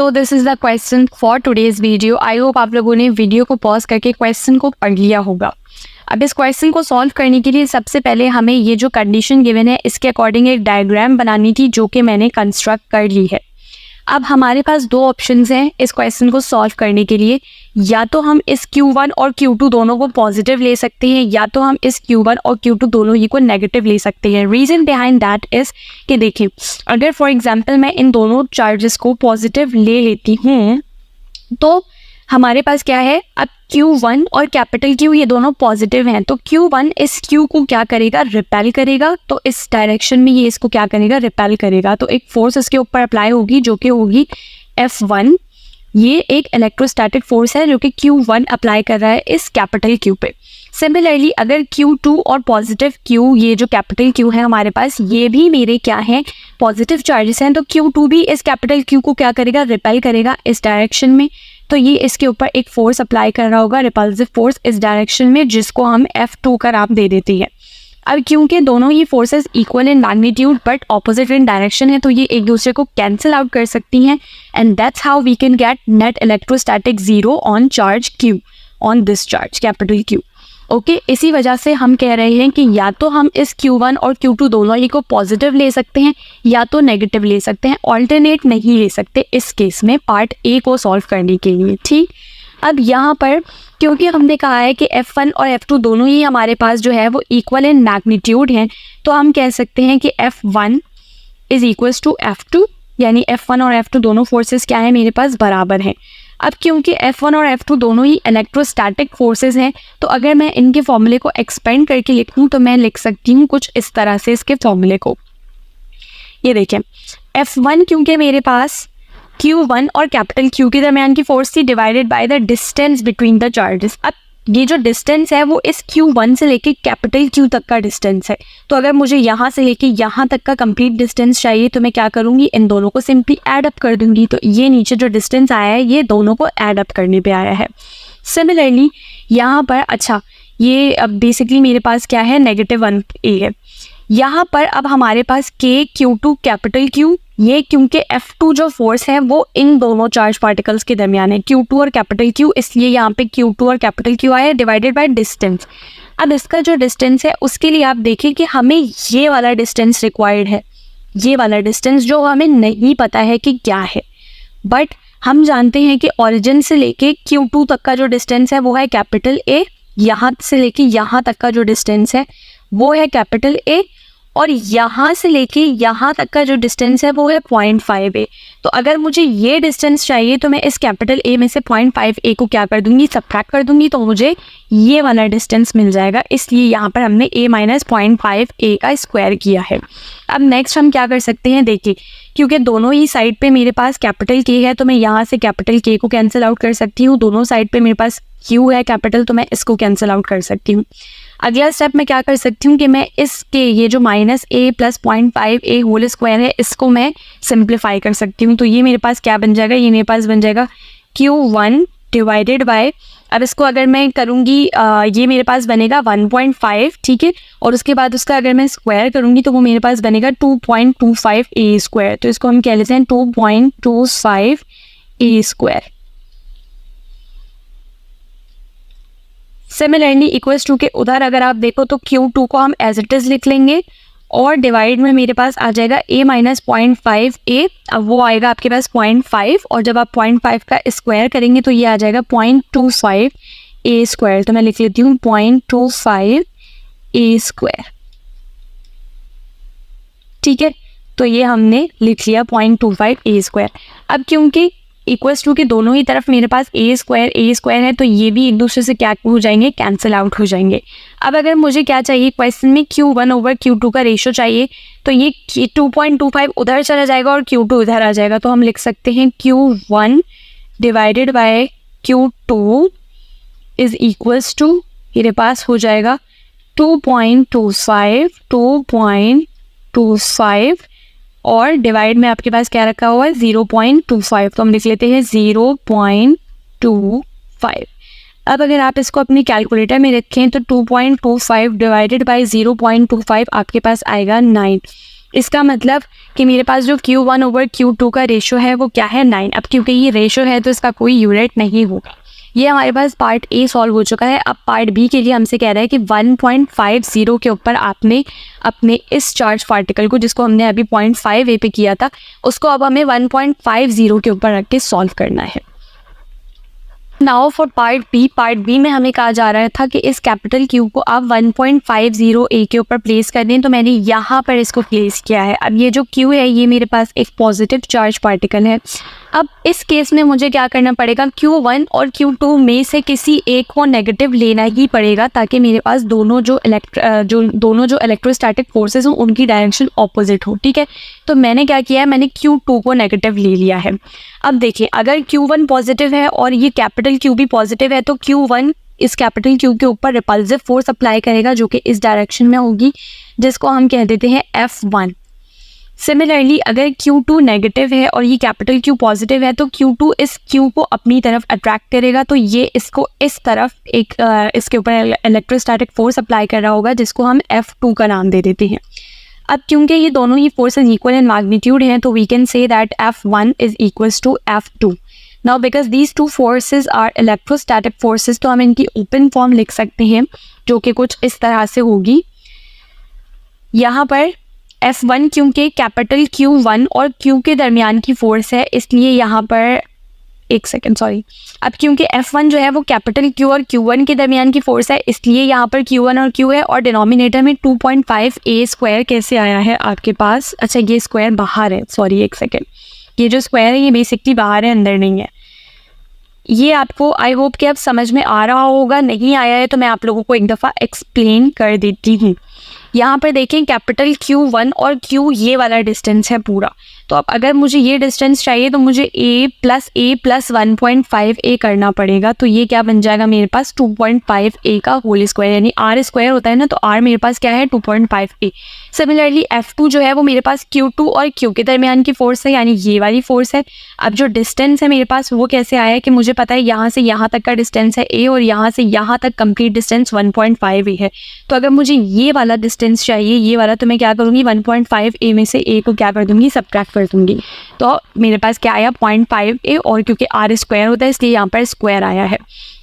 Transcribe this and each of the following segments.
So this is the question for today's video. I hope आप लोगों ने video को पॉज करके क्वेश्चन को पढ़ लिया होगा। अब इस क्वेश्चन को सॉल्व करने के लिए सबसे पहले हमें ये जो कंडीशन गिवन है इसके अकॉर्डिंग एक डायग्राम बनानी थी, जो कि मैंने कंस्ट्रक्ट कर ली है। अब हमारे पास दो ऑप्शंस हैं इस क्वेश्चन को सॉल्व करने के लिए। या तो हम इस Q1 और Q2 दोनों को पॉजिटिव ले सकते हैं, या तो हम इस Q1 और Q2 दोनों ही को नेगेटिव ले सकते हैं। रीज़न बिहाइंड दैट इज़ कि देखिए, अगर फॉर एग्जांपल मैं इन दोनों चार्जेस को पॉजिटिव ले लेती हूँ तो हमारे पास क्या है, अब Q1 और कैपिटल Q ये दोनों पॉजिटिव हैं, तो Q1 इस Q को क्या करेगा, रिपेल करेगा। तो इस डायरेक्शन में ये इसको क्या करेगा, रिपेल करेगा। तो एक फोर्स इसके ऊपर अप्लाई होगी जो कि होगी F1। ये एक इलेक्ट्रोस्टैटिक फोर्स है जो कि Q1 अप्लाई कर रहा है इस कैपिटल Q पे। सिमिलरली अगर Q2 और पॉजिटिव Q, ये जो कैपिटल Q है हमारे पास, ये भी मेरे क्या हैं, पॉजिटिव चार्जेस हैं, तो Q2 भी इस कैपिटल Q को क्या करेगा, रिपेल करेगा इस डायरेक्शन में। तो ये इसके ऊपर एक फोर्स अप्लाई कर रहा होगा, रिपल्सिव फोर्स इस डायरेक्शन में, जिसको हम F2 का नाम दे देते हैं। अब क्योंकि दोनों ही forces equal in magnitude but opposite in direction है, तो ये एक दूसरे को कैंसिल आउट कर सकती हैं, and that's how we can get net electrostatic zero on charge Q, on this charge capital Q। Okay, इसी वजह से हम कह रहे हैं कि या तो हम इस Q1 और Q2 दोनों ही को पॉजिटिव ले सकते हैं या तो नेगेटिव ले सकते हैं, ऑल्टरनेट नहीं ले सकते इस केस में पार्ट ए को सॉल्व करने के लिए। ठीक, अब यहाँ पर क्योंकि हमने कहा है कि F1 और F2 दोनों ही हमारे पास जो है वो इक्वल इन मैग्नीट्यूड हैं, तो हम कह सकते हैं कि F1 is equals to F2, यानी F1 और F2 दोनों फोर्सेस क्या है, मेरे पास बराबर हैं। अब क्योंकि F1 और F2 दोनों ही इलेक्ट्रोस्टैटिक फोर्सेस हैं, तो अगर मैं इनके फॉर्मूले को एक्सपेंड करके लिखूँ तो मैं लिख सकती हूँ कुछ इस तरह से इसके फॉर्मूले को। ये देखें, F1 क्योंकि मेरे पास Q1 और कैपिटल Q के दरमियान की फोर्स थी, divided by the distance between the charges. अब ये जो डिस्टेंस है वो इस Q1 से लेके कैपिटल Q तक का डिस्टेंस है। तो अगर मुझे यहाँ से लेके यहाँ तक का कंप्लीट डिस्टेंस चाहिए तो मैं क्या करूँगी, इन दोनों को सिंपली ऐड अप कर दूँगी। तो ये नीचे जो डिस्टेंस आया है ये दोनों को ऐड अप करने पे आया है। सिमिलरली यहाँ पर, अच्छा ये अब बेसिकली मेरे पास क्या है, -1a है। यहाँ पर अब हमारे पास Q2 कैपिटल Q, ये क्योंकि F2 जो फोर्स है वो इन दोनों चार्ज पार्टिकल्स के दरमियान है, Q2 और कैपिटल Q, इसलिए यहाँ पे Q2 और कैपिटल Q आया, डिवाइडेड बाय डिस्टेंस। अब इसका जो डिस्टेंस है उसके लिए आप देखें कि हमें ये वाला डिस्टेंस रिक्वायर्ड है, ये वाला डिस्टेंस जो हमें नहीं पता है कि क्या है, बट हम जानते हैं कि ऑरिजिन से लेके Q2 तक का जो डिस्टेंस है वो है कैपिटल A, यहाँ से लेके यहाँ तक का जो डिस्टेंस है वो है कैपिटल A, और यहाँ से लेके यहाँ तक का जो डिस्टेंस है वो है 0.5a। तो अगर मुझे ये डिस्टेंस चाहिए तो मैं इस कैपिटल A में से 0.5a को क्या कर दूंगी, सबट्रैक्ट कर दूंगी, तो मुझे ये वाला डिस्टेंस मिल जाएगा। इसलिए यहाँ पर हमने a - 0.5a का स्क्वायर किया है। अब नेक्स्ट हम क्या कर सकते हैं, देखिए क्योंकि दोनों ही साइड पे मेरे पास कैपिटल K है तो मैं यहाँ से कैपिटल K को कैंसिल आउट कर सकती हूँ। दोनों साइड पे मेरे पास Q है कैपिटल, तो मैं इसको कैंसिल आउट कर सकती हूँ। अगला स्टेप मैं क्या कर सकती हूँ कि मैं इसके ये जो -a + 0.5a होल स्क्वायर है इसको मैं सिंप्लीफाई कर सकती हूँ। तो ये मेरे पास क्या बन जाएगा, ये मेरे पास बन जाएगा Q1 डिवाइडेड बाय, अब इसको अगर मैं करूँगी ये मेरे पास बनेगा 1.5, ठीक है, और उसके बाद उसका अगर मैं स्क्वायर करूँगी तो वो मेरे पास बनेगा 2.25a स्क्वायर। तो इसको हम कह लेते हैं 2.25a square. Similarly equals to के उधर अगर आप देखो तो Q2 को हम एज इट इज़ लिख लेंगे, और डिवाइड में मेरे पास आ जाएगा a - 0.5a। अब वो आएगा आपके पास 0.5, और जब आप 0.5 का स्क्वायर करेंगे तो ये आ जाएगा 0.25a स्क्वायर। तो मैं लिख लेती हूँ 0.25a स्क्वायर, ठीक है। तो ये हमने लिख लिया 0.25a स्क्वायर। अब क्योंकि इक्वल्स टू के दोनों ही तरफ मेरे पास a स्क्वायर है, तो ये भी एक दूसरे से क्या हो जाएंगे, कैंसिल आउट हो जाएंगे। अब अगर मुझे क्या चाहिए, क्वेश्चन में Q1/Q2 का रेशो चाहिए, तो ये 2.25 उधर चला जाएगा और Q2 इधर आ जाएगा। तो हम लिख सकते हैं Q1 divided by Q2 is equals to, मेरे पास हो जाएगा 2.25 और डिवाइड में आपके पास क्या रखा हुआ है, 0.25, तो हम लिख लेते हैं 0.25। अब अगर आप इसको अपनी कैलकुलेटर में रखें तो 2.25 डिवाइडेड बाय 0.25 आपके पास आएगा 9। इसका मतलब कि मेरे पास जो Q1/Q2 का रेशो है वो क्या है 9। अब क्योंकि ये रेशो है तो इसका कोई यूनिट नहीं होगा। ये हमारे पास पार्ट ए सॉल्व हो चुका है। अब पार्ट बी के लिए हमसे कह रहा है कि 1.50 के ऊपर आपने अपने इस चार्ज पार्टिकल को, जिसको हमने अभी 0.5 ए पे किया था, उसको अब हमें 1.50 के ऊपर रख के सॉल्व करना है। नाउ फॉर पार्ट बी में हमें कहा जा रहा था कि इस कैपिटल क्यू को आप 1.50 ए के ऊपर प्लेस कर दें, तो मैंने यहाँ पर इसको प्लेस किया है। अब ये जो क्यू है ये मेरे पास एक पॉजिटिव चार्ज पार्टिकल है। अब इस केस में मुझे क्या करना पड़ेगा, Q1 और Q2 में से किसी एक को नेगेटिव लेना ही पड़ेगा, ताकि मेरे पास दोनों जो इलेक्ट्रोस्टैटिक फोर्सेस हों उनकी डायरेक्शन ऑपोजिट हो। ठीक है, तो मैंने क्या किया है, मैंने Q2 को नेगेटिव ले लिया है। अब देखिए, अगर Q1 पॉजिटिव है और ये कैपिटल Q भी पॉजिटिव है, तो Q1 इस कैपिटल Q के ऊपर रिपल्सिव फोर्स अप्लाई करेगा जो कि इस डायरेक्शन में होगी, जिसको हम कह देते हैं F1। सिमिलरली अगर Q2 नेगेटिव है और ये कैपिटल Q पॉजिटिव है, तो Q2 इस Q को अपनी तरफ अट्रैक्ट करेगा, तो ये इसको इस तरफ एक इसके ऊपर इलेक्ट्रोस्टैटिक फोर्स अप्लाई कर रहा होगा, जिसको हम F2 का नाम दे देते हैं। अब क्योंकि ये दोनों ही फोर्सेस इक्वल इन मैग्नीट्यूड हैं, तो we can say that F1 is equals to F2। Now because these two forces are electrostatic forces, तो हम इनकी ओपन फॉर्म लिख सकते हैं जो कि कुछ इस तरह से होगी। यहाँ पर F1 क्योंकि कैपिटल Q1 और Q के दरमियान की फोर्स है, इसलिए यहाँ पर अब क्योंकि F1 जो है वो कैपिटल Q और Q1 के दरमियान की फोर्स है, इसलिए यहाँ पर Q1 और Q है, और डिनोमिनेटर में 2.5a² कैसे आया है आपके पास। अच्छा, ये स्क्वायर बाहर है, ये जो स्क्वायर है ये बेसिकली बाहर है, अंदर नहीं है। ये आपको आई होप कि अब समझ में आ रहा होगा। नहीं आया है तो मैं आप लोगों को एक दफ़ा एक्सप्लेन कर देती हूँ। यहाँ पर देखें, कैपिटल Q1 और Q ये वाला डिस्टेंस है पूरा। तो अब अगर मुझे ये डिस्टेंस चाहिए तो मुझे a प्लस 1.5a करना पड़ेगा। तो ये क्या बन जाएगा मेरे पास 2.5a का होल स्क्वायर, यानी r स्क्वायर होता है ना, तो r मेरे पास क्या है 2.5a। सिमिलरली F2 जो है वो मेरे पास Q2 और Q के दरमियान की फोर्स है, यानी ये वाली फोर्स है। अब जो डिस्टेंस है मेरे पास वो कैसे आया है कि मुझे पता है यहाँ से यहाँ तक का डिस्टेंस है a और यहाँ से यहाँ तक कंप्लीट डिस्टेंस 1.5a है। तो अगर मुझे ये वाला डिस्टेंस चाहिए, ये वाला, तो मैं क्या करूँगी 1.5a में से a को क्या कर दूँगी, सब्ट्रैक्ट कर दूँगी। तो मेरे पास क्या आया 0.5a, और क्योंकि r स्क्वायर होता है इसलिए यहाँ पर स्क्वायर आया है।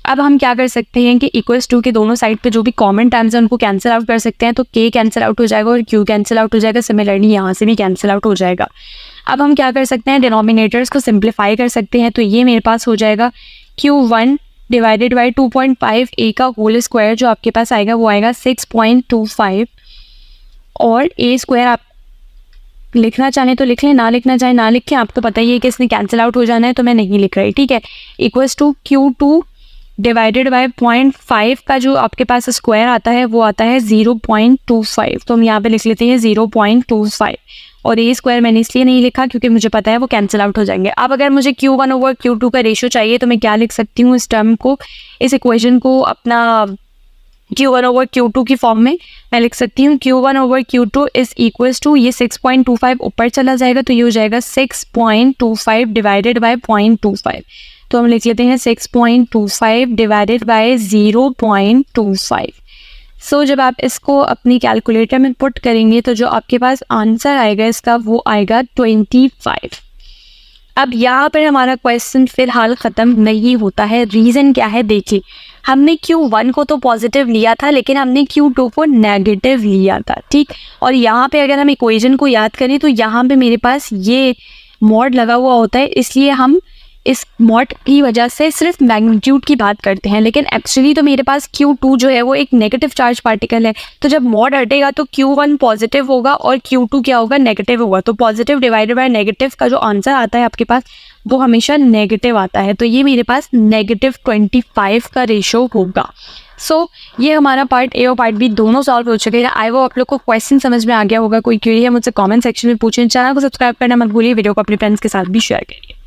अब हम क्या कर सकते हैं कि इक्वल्स टू के दोनों साइड पे जो भी कॉमन टर्म्स हैं उनको कैंसिल आउट कर सकते हैं। तो k कैंसिल आउट हो जाएगा और q कैंसिल आउट हो जाएगा। सिमिलरली यहाँ से भी कैंसिल आउट हो जाएगा। अब हम क्या कर सकते हैं, डिनोमिनेटर्स को सिंप्लीफाई कर सकते हैं। तो ये मेरे पास हो जाएगा Q1 डिवाइडेड बाई 2.5a का होल स्क्वायर, जो आपके पास आएगा वो आएगा 6.25, और a स्क्वायर आप लिखना चाहें तो लिख लें, ना लिखना चाहें ना लिखें। आपको पता ही है कि इसने कैंसिल आउट हो जाना है, तो मैं नहीं लिख रही। ठीक है, equals to Q2 divided by 0.5 का जो आपके पास स्क्वायर आता है वो आता है 0.25। तो हम यहाँ पे लिख लेते हैं 0.25, और a स्क्वायर मैंने इसलिए नहीं लिखा क्योंकि मुझे पता है वो कैंसिल आउट हो जाएंगे। अब अगर मुझे Q1/Q2 का रेशियो चाहिए तो मैं क्या लिख सकती हूँ, इस टर्म को, इस इक्वेशन को अपना Q1/Q2 की फॉर्म में मैं लिख सकती हूँ। Q1/Q2 इज इक्वल्स टू, ये 6.25 ऊपर चला जाएगा तो ये हो जाएगा 6.25 डिवाइडेड बाय 0.25। तो हम लिख लेते हैं 6.25 डिवाइडेड बाय 0.25। सो जब आप इसको अपनी कैलकुलेटर में पुट करेंगे तो जो आपके पास आंसर आएगा इसका वो आएगा 25। अब यहाँ पर हमारा क्वेश्चन फिलहाल ख़त्म नहीं होता है। रीज़न क्या है, देखिए, हमने Q1 को तो पॉजिटिव लिया था लेकिन हमने Q2 को नेगेटिव लिया था। ठीक, और यहाँ पे अगर हम इक्वेशन को याद करें तो यहाँ पे मेरे पास ये मॉड लगा हुआ होता है, इसलिए हम इस मॉड की वजह से सिर्फ मैग्नीट्यूड की बात करते हैं, लेकिन एक्चुअली तो मेरे पास Q2 जो है वो एक नेगेटिव चार्ज पार्टिकल है। तो जब मॉड हटेगा तो Q1 पॉजिटिव होगा और Q2 क्या होगा, नेगेटिव होगा। तो पॉजिटिव डिवाइडेड बाय नेगेटिव का जो आंसर आता है आपके पास वो हमेशा नेगेटिव आता है। तो ये मेरे पास -25 का रेशो होगा। सो ये हमारा पार्ट ए और पार्ट बी दोनों सॉल्व हो चुके हैं। आई वो आप लोग को क्वेश्चन समझ में आ गया होगा। कोई क्वेरी है मुझसे कमेंट सेक्शन में पूछें। चैनल को सब्सक्राइब करना मत भूलिए। वीडियो को अपने फ्रेंड्स के साथ भी शेयर करिए।